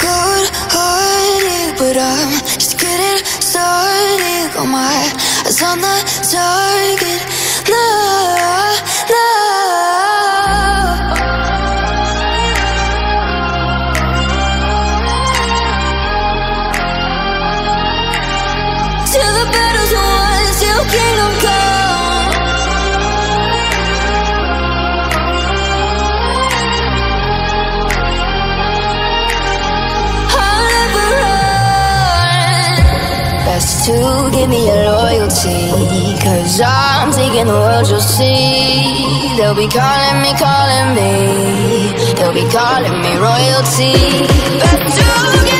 good-hearted, but I'm just getting started. Got my eyes on the target. No, no. Till the battle's won, till kingdom come. I'll never run. Best to give me your loyalty, 'cause I'm taking the world, you'll see. They'll be calling me, they'll be calling me royalty. Best to